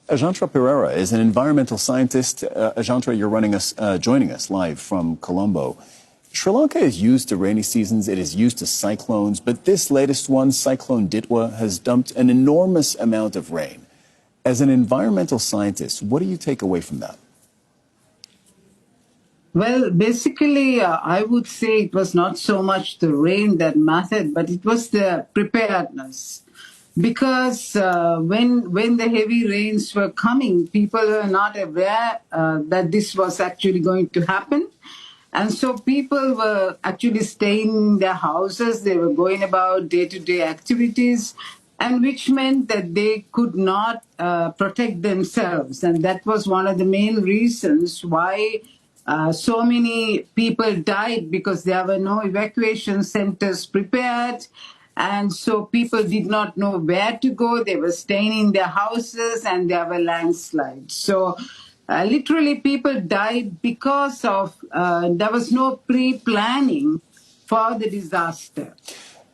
Ajantra Pereira is an environmental scientist. Ajantra, you're joining us live from Colombo. Sri Lanka is used to rainy seasons. It is used to cyclones. But this latest one, Cyclone Ditwa, has dumped an enormous amount of rain. As an environmental scientist, what do you take away from that? Well, basically, I would say it was not so much the rain that mattered, but it was the preparedness. Because when the heavy rains were coming, people were not aware that this was actually going to happen. And so people were actually staying in their houses. They were going about day-to-day activities, and which meant that they could not protect themselves. And that was one of the main reasons why so many people died, because there were no evacuation centers prepared. And so people did not know where to go. They were staying in their houses, and there were landslides. So literally people died because of there was no pre-planning for the disaster.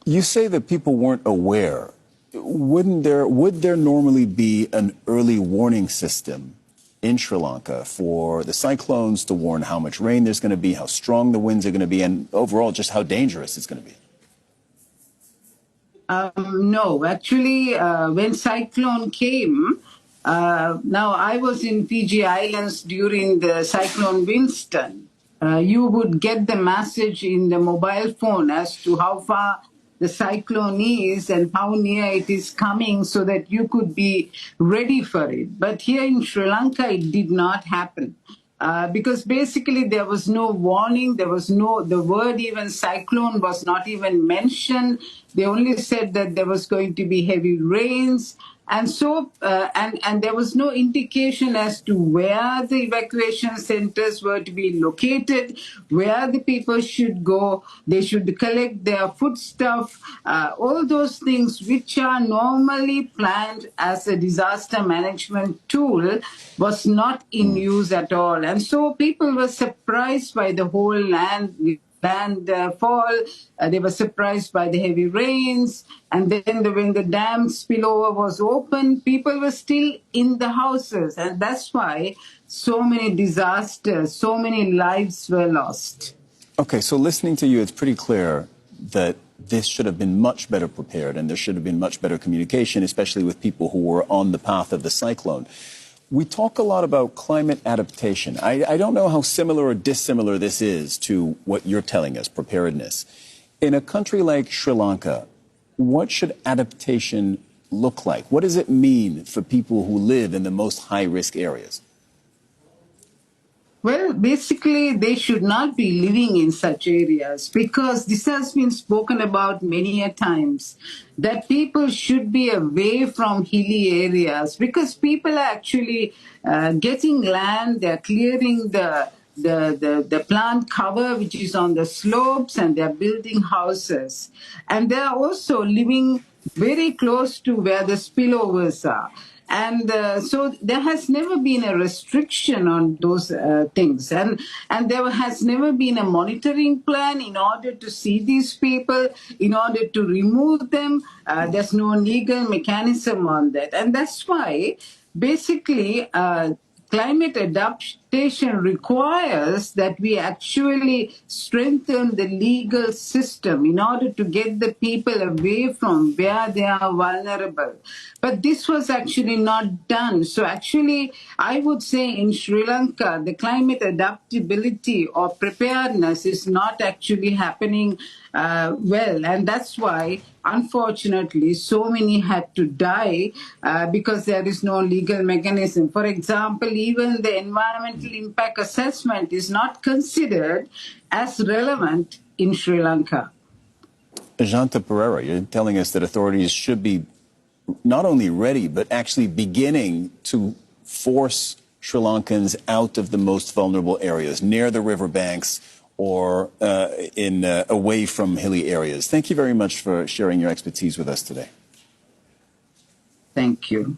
You say that people weren't aware. Would there normally be an early warning system in Sri Lanka for the cyclones to warn how much rain there's going to be, how strong the winds are going to be, and overall just how dangerous it's going to be? No, actually, when cyclone came, now I was in Fiji Islands during the cyclone Winston. You would get the message in the mobile phone as to how far the cyclone is and how near it is coming, so that you could be ready for it. But here in Sri Lanka, it did not happen. Because basically there was no warning, the word even cyclone was not even mentioned. They only said that there was going to be heavy rains. And so, and there was no indication as to where the evacuation centers were to be located, where the people should go. They should collect their foodstuff, all those things which are normally planned as a disaster management tool was not in use at all. And so people were surprised by the whole landfall. They were surprised by the heavy rains. And then when the dam spillover was open, people were still in the houses. And that's why so many disasters, so many lives were lost. Okay, so listening to you, it's pretty clear that this should have been much better prepared, and there should have been much better communication, especially with people who were on the path of the cyclone. We talk a lot about climate adaptation. I don't know how similar or dissimilar this is to what you're telling us, preparedness. In a country like Sri Lanka, what should adaptation look like? What does it mean for people who live in the most high-risk areas? Well, basically, they should not be living in such areas, because this has been spoken about many a times, that people should be away from hilly areas, because people are actually getting land, they're clearing the plant cover which is on the slopes, and they're building houses. And they're also living very close to where the spillovers are. And so there has never been a restriction on those things. And there has never been a monitoring plan in order to see these people, in order to remove them. There's no legal mechanism on that. And that's why basically climate adaptation requires that we actually strengthen the legal system in order to get the people away from where they are vulnerable. But this was actually not done. So actually, I would say in Sri Lanka, the climate adaptability or preparedness is not actually happening well. And that's why, unfortunately, so many had to die because there is no legal mechanism. For example, even the environmental impact assessment is not considered as relevant in Sri Lanka. Ajantra Pereira, you're telling us that authorities should be not only ready, but actually beginning to force Sri Lankans out of the most vulnerable areas, near the riverbanks or away from hilly areas. Thank you very much for sharing your expertise with us today. Thank you.